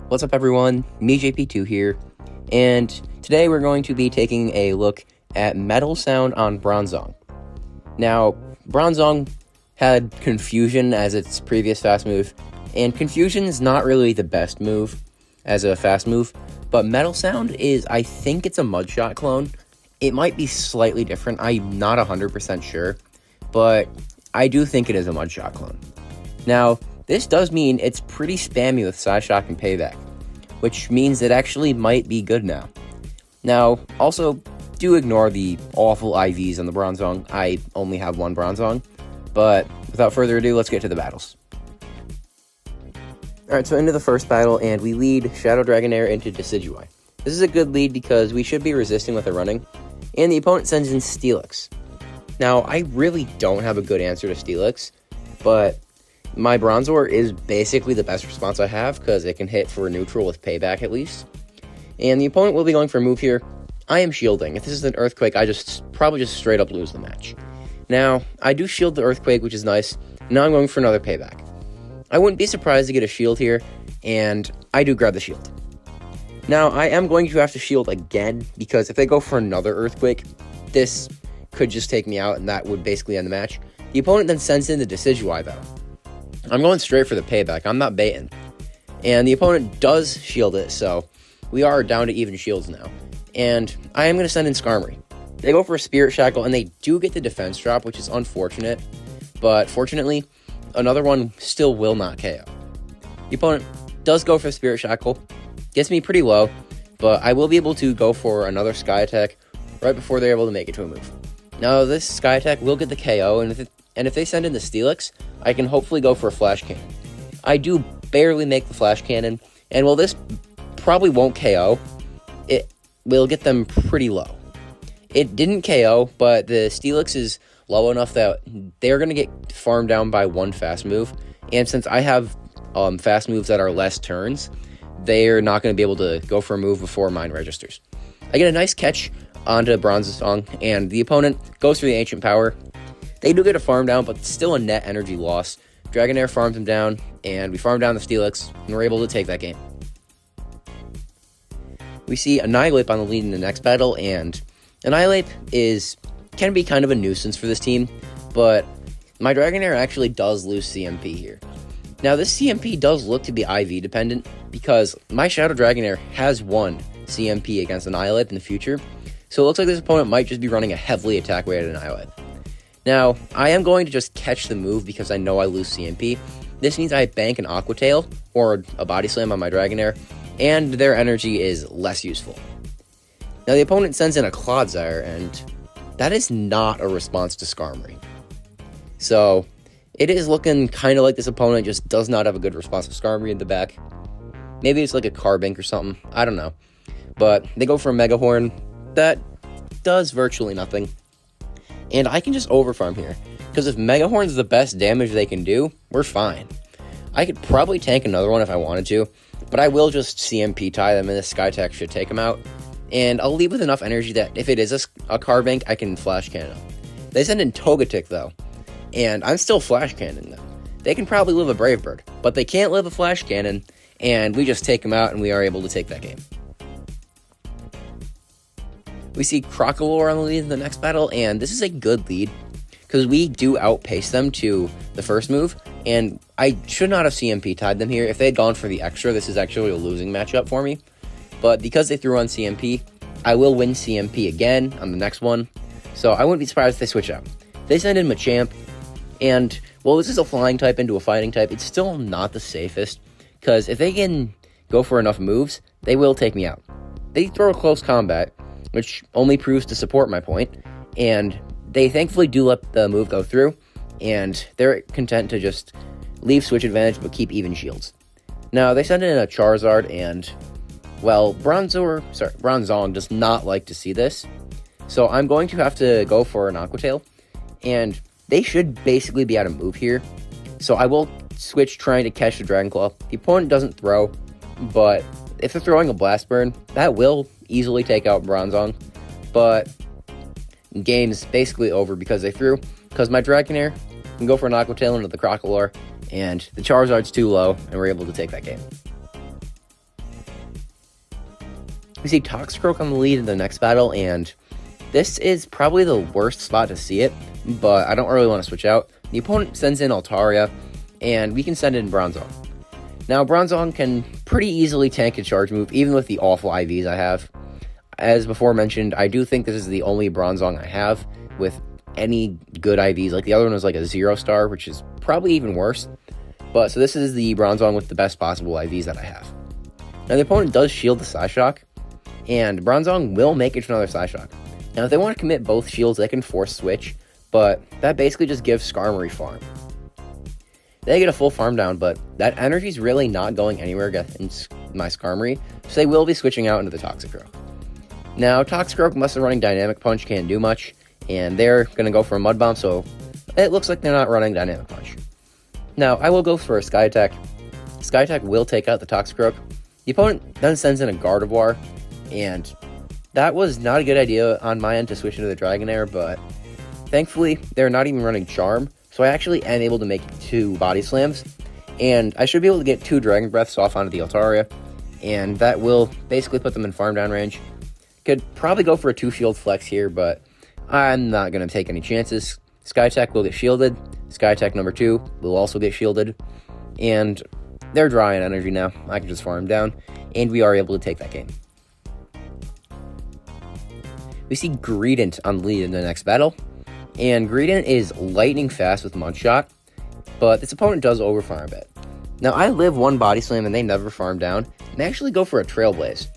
What's up everyone, me JP2 here, and today we're going to be taking a look at Metal Sound on bronzong. Now, bronzong had Confusion as its previous fast move, and Confusion is not really the best move as a fast move, but Metal Sound is, I think it's a Mudshot clone. It might be slightly different, I'm not 100% sure, but I do think it is a Mudshot clone. Now, this does mean it's pretty spammy with Psyshock and Payback, which means it actually might be good now. Now, also, do ignore the awful IVs on the bronzong. I only have one bronzong, but without further ado, let's get to the battles. Alright, so into the first battle, and we lead Shadow Dragonair into Decidueye. This is a good lead because we should be resisting with the running, and the opponent sends in Steelix. Now, I really don't have a good answer to Steelix, but my Bronzor is basically the best response I have because it can hit for neutral with Payback at least. And the opponent will be going for a move here. I am shielding. If this is an Earthquake, I probably just straight up lose the match. Now, I do shield the Earthquake, which is nice. Now I'm going for another Payback. I wouldn't be surprised to get a shield here, and I do grab the shield. Now, I am going to have to shield again, because if they go for another Earthquake, this could just take me out, and that would basically end the match. The opponent then sends in the Decidueye, though. I'm going straight for the Payback. I'm not baiting. And the opponent does shield it, so we are down to even shields now. And I am going to send in Skarmory. They go for a Spirit Shackle, and they do get the defense drop, which is unfortunate. But fortunately, another one still will not KO. The opponent does go for Spirit Shackle. Gets me pretty low, but I will be able to go for another Sky Attack right before they're able to make it to a move. Now, this Sky Attack will get the KO, and if they send in the Steelix, I can hopefully go for a Flash Cannon. I do barely make the Flash Cannon, and while this probably won't KO, it will get them pretty low. It didn't KO, but the Steelix is low enough that they're going to get farmed down by one fast move, and since I have fast moves that are less turns, they're not going to be able to go for a move before mine registers. I get a nice catch onto bronzong, and the opponent goes for the Ancient Power. They do get a farm down, but still a net energy loss. Dragonair farms him down, and we farm down the Steelix, and we're able to take that game. We see Annihilate on the lead in the next battle, and Annihilate can be kind of a nuisance for this team, but my Dragonair actually does lose CMP here. Now, this CMP does look to be IV dependent, because my Shadow Dragonair has won CMP against Annihilate in the future, so it looks like this opponent might just be running a heavily attack-weighted Annihilate. Now, I am going to just catch the move because I know I lose CMP. This means I bank an Aqua Tail or a Body Slam on my Dragonair, and their energy is less useful. Now, the opponent sends in a Clodsire, and that is not a response to Skarmory. So, it is looking kind of like this opponent just does not have a good response to Skarmory in the back. Maybe it's like a Carbink or something, I don't know. But they go for a Mega Horn. That does virtually nothing. And I can just overfarm here, because if Mega Horn's the best damage they can do, we're fine. I could probably tank another one if I wanted to, but I will just CMP tie them, and this Sky Attack should take them out. And I'll leave with enough energy that if it is a Carbink, I can Flash Cannon them. They send in Togetic, though, and I'm still Flash Cannon them. They can probably live a Brave Bird, but they can't live a Flash Cannon, and we just take them out, and we are able to take that game. We see Crocalor on the lead in the next battle, and this is a good lead, because we do outpace them to the first move, and I should not have CMP tied them here. If they had gone for the extra, this is actually a losing matchup for me, but because they threw on CMP, I will win CMP again on the next one, so I wouldn't be surprised if they switch out. They send in Machamp, and while this is a flying type into a fighting type, it's still not the safest, because if they can go for enough moves, they will take me out. They throw a close combat, which only proves to support my point, and they thankfully do let the move go through, and they're content to just leave switch advantage but keep even shields. Now, they send in a Charizard, and, well, bronzong does not like to see this, so I'm going to have to go for an Aqua Tail, and they should basically be out of move here, so I will switch trying to catch the Dragon Claw. The opponent doesn't throw, but if they're throwing a Blast Burn, that will easily take out bronzong, but game's basically over because they threw, because my Dragonair can go for an Aqua Tail into the Crocalor, and the Charizard's too low, and we're able to take that game. We see Toxicroak on the lead in the next battle, and this is probably the worst spot to see it, but I don't really want to switch out. The opponent sends in Altaria, and we can send in Bronzong. Now, Bronzong can pretty easily tank a charge move, even with the awful IVs I have. As before mentioned, I do think this is the only Bronzong I have with any good IVs. Like, the other one was like a 0-star, which is probably even worse. But, so this is the Bronzong with the best possible IVs that I have. Now, the opponent does shield the Psyshock, and Bronzong will make it to another Psyshock. Now, if they want to commit both shields, they can force switch, but that basically just gives Skarmory farm. They get a full farm down, but that energy's really not going anywhere against my Skarmory, so they will be switching out into the Toxicroak. Now, Toxicroak, unless they're running Dynamic Punch, can't do much, and they're going to go for a Mud Bomb, so it looks like they're not running Dynamic Punch. Now, I will go for a Sky Attack. Sky Attack will take out the Toxicroak. The opponent then sends in a Gardevoir, and that was not a good idea on my end to switch into the Dragonair, but thankfully, they're not even running Charm, so I actually am able to make 2 Body Slams, and I should be able to get 2 Dragon Breaths off onto the Altaria, and that will basically put them in farm down range. Could probably go for a 2-shield flex here, but I'm not going to take any chances. Sky Attack will get shielded. Sky Attack number 2 will also get shielded. And they're dry in energy now. I can just farm down. And we are able to take that game. We see Greedent on the lead in the next battle. And Greedent is lightning fast with Mudshot. But this opponent does overfarm a bit. Now, I live 1 Body Slam and they never farm down. And they actually go for a Trailblaze.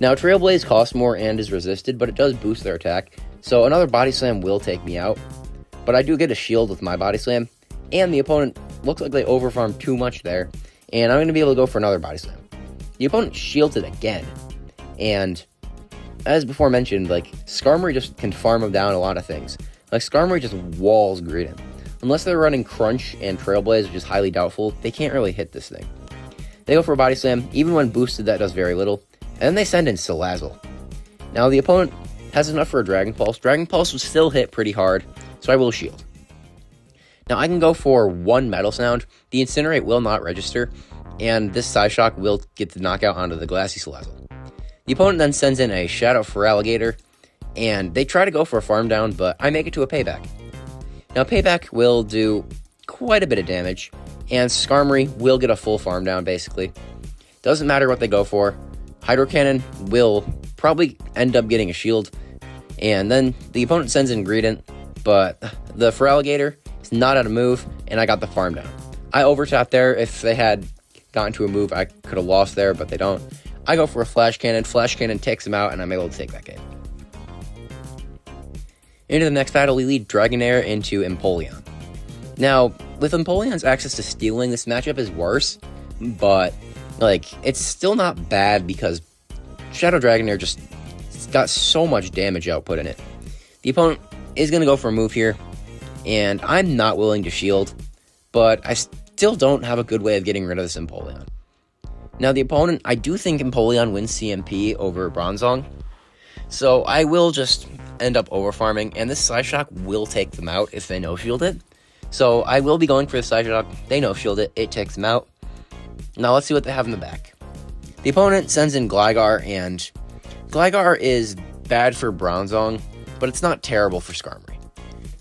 Now, Trailblaze costs more and is resisted, but it does boost their attack, so another Body Slam will take me out. But I do get a shield with my Body Slam, and the opponent looks like they overfarmed too much there, and I'm going to be able to go for another Body Slam. The opponent shields it again, and as before mentioned, like, Skarmory just can farm them down a lot of things. Like, Skarmory just walls Greedent. Unless they're running Crunch and Trailblaze, which is highly doubtful, they can't really hit this thing. They go for a Body Slam. Even when boosted, that does very little. And then they send in Salazzle. Now, the opponent has enough for a Dragon Pulse. Dragon Pulse will still hit pretty hard, so I will shield. Now, I can go for 1 Metal Sound. The Incinerate will not register, and this Psyshock will get the knockout onto the Glassy Salazzle. The opponent then sends in a Shadow Feraligatr, and they try to go for a farm down, but I make it to a Payback. Now, Payback will do quite a bit of damage, and Skarmory will get a full farm down, basically. Doesn't matter what they go for. Hydro Cannon will probably end up getting a shield, and then the opponent sends in Greedent, but the Feraligatr is not out of move, and I got the farm down. I overtapped there. If they had gotten to a move, I could have lost there, but they don't. I go for a Flash Cannon. Flash Cannon takes him out, and I'm able to take that game. Into the next battle, we lead Dragonair into Empoleon. Now, with Empoleon's access to stealing, this matchup is worse, but like, it's still not bad because Shadow Dragonair just got so much damage output in it. The opponent is going to go for a move here, and I'm not willing to shield, but I still don't have a good way of getting rid of this Empoleon. Now, the opponent, I do think Empoleon wins CMP over Bronzong, so I will just end up overfarming, and this Psyshock will take them out if they no-shield it. So I will be going for the Psyshock. They no-shield it, it takes them out. Now, let's see what they have in the back. The opponent sends in Gligar, and Gligar is bad for Bronzong, but it's not terrible for Skarmory.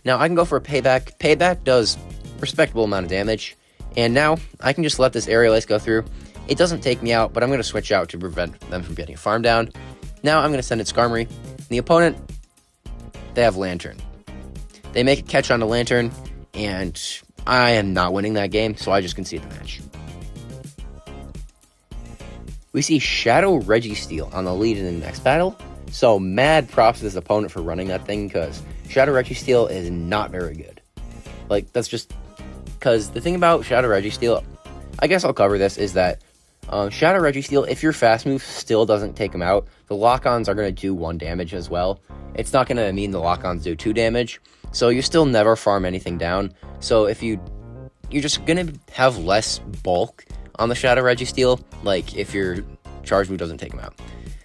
Now, I can go for a Payback. Payback does a respectable amount of damage, and now I can just let this Aerial Ace go through. It doesn't take me out, but I'm going to switch out to prevent them from getting a farm down. Now, I'm going to send in Skarmory. The opponent, they have Lantern. They make a catch on the Lantern, and I am not winning that game, so I just concede the match. We see Shadow Registeel on the lead in the next battle, so mad props to this opponent for running that thing, because Shadow Registeel is not very good. Like, that's just, because the thing about Shadow Registeel, I guess I'll cover this, is that Shadow Registeel, if your fast move still doesn't take him out, the lock-ons are going to do 1 damage as well. It's not going to mean the lock-ons do 2 damage, so you still never farm anything down. So if you're just going to have less bulk on the Shadow Registeel, like if your charge move doesn't take him out.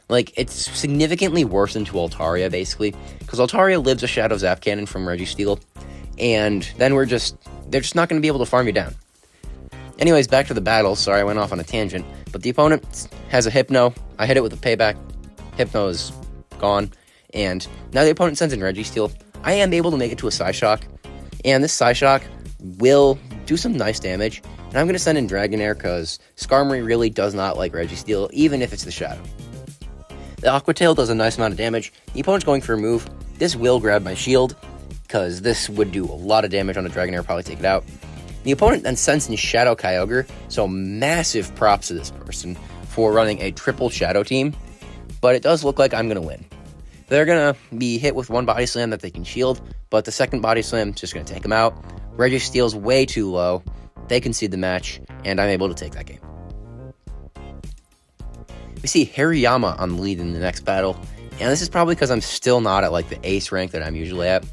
Like, it's significantly worse into Altaria, basically, because Altaria lives a Shadow Zap Cannon from Registeel, and then they're just not going to be able to farm you down. Anyways, back to the battle. Sorry, I went off on a tangent, but the opponent has a Hypno. I hit it with a Payback. Hypno's gone. And now the opponent sends in Registeel. I am able to make it to a Psyshock. And this Psyshock will do some nice damage. And I'm going to send in Dragonair because Skarmory really does not like Registeel, even if it's the Shadow. The Aqua Tail does a nice amount of damage. The opponent's going for a move. This will grab my shield, because this would do a lot of damage on a Dragonair, probably take it out. The opponent then sends in Shadow Kyogre, so massive props to this person for running a triple Shadow team, but it does look like I'm going to win. They're going to be hit with one Body Slam that they can shield, but the second Body Slam is just going to take them out. Registeel's way too low. They concede the match, and I'm able to take that game. We see Hariyama on the lead in the next battle, and this is probably because I'm still not at like the ace rank that I'm usually at.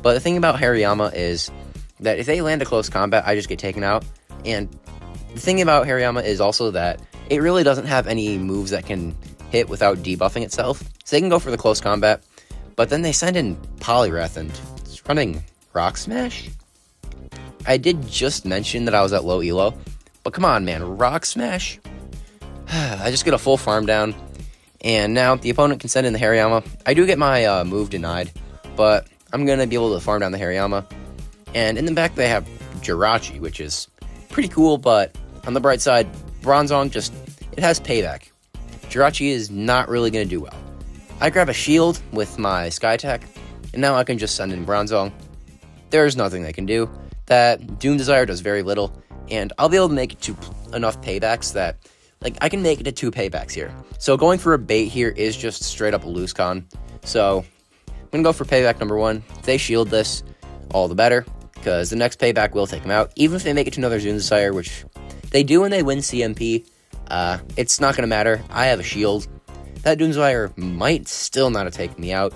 But the thing about Hariyama is that if they land a close combat, I just get taken out. And the thing about Hariyama is also that it really doesn't have any moves that can hit without debuffing itself. So they can go for the close combat, but then they send in Poliwrath and it's running Rock Smash. I did just mention that I was at low elo, but come on, man, Rock Smash? I just get a full farm down, and now the opponent can send in the Hariyama. I do get my move denied, but I'm going to be able to farm down the Hariyama. And in the back, they have Jirachi, which is pretty cool, but on the bright side, Bronzong it has payback. Jirachi is not really going to do well. I grab a shield with my Sky Attack, and now I can just send in Bronzong. There's nothing they can do. That Doom Desire does very little, and I'll be able to make it to enough paybacks that I can make it to 2 paybacks here. So going for a bait here is just straight up a loose con. So I'm going to go for payback number 1. If they shield this, all the better, because the next payback will take them out. Even if they make it to another Doom Desire, which they do when they win CMP, it's not going to matter. I have a shield. That Doom Desire might still not have taken me out,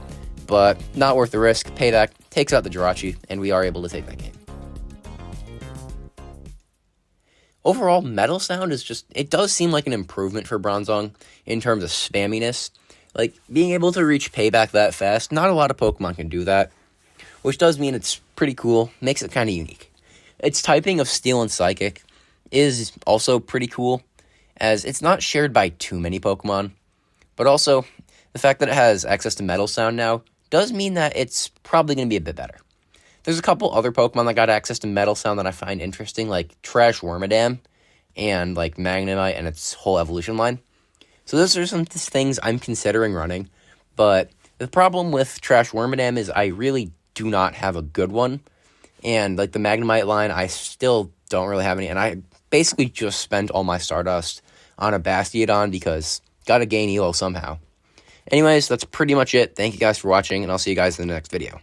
but not worth the risk. Payback takes out the Jirachi, and we are able to take that game. Overall, Metal Sound it does seem like an improvement for Bronzong in terms of spamminess. Like, being able to reach payback that fast, not a lot of Pokemon can do that, which does mean it's pretty cool, makes it kind of unique. Its typing of Steel and Psychic is also pretty cool, as it's not shared by too many Pokemon, but also, the fact that it has access to Metal Sound now does mean that it's probably going to be a bit better. There's a couple other Pokemon that got access to Metal Sound that I find interesting, like Trash Wormadam and like Magnemite and its whole evolution line. So those are some things I'm considering running, but the problem with Trash Wormadam is I really do not have a good one, and like the Magnemite line, I still don't really have any, and I basically just spent all my Stardust on a Bastiodon because gotta gain Elo somehow. Anyways, that's pretty much it. Thank you guys for watching, and I'll see you guys in the next video.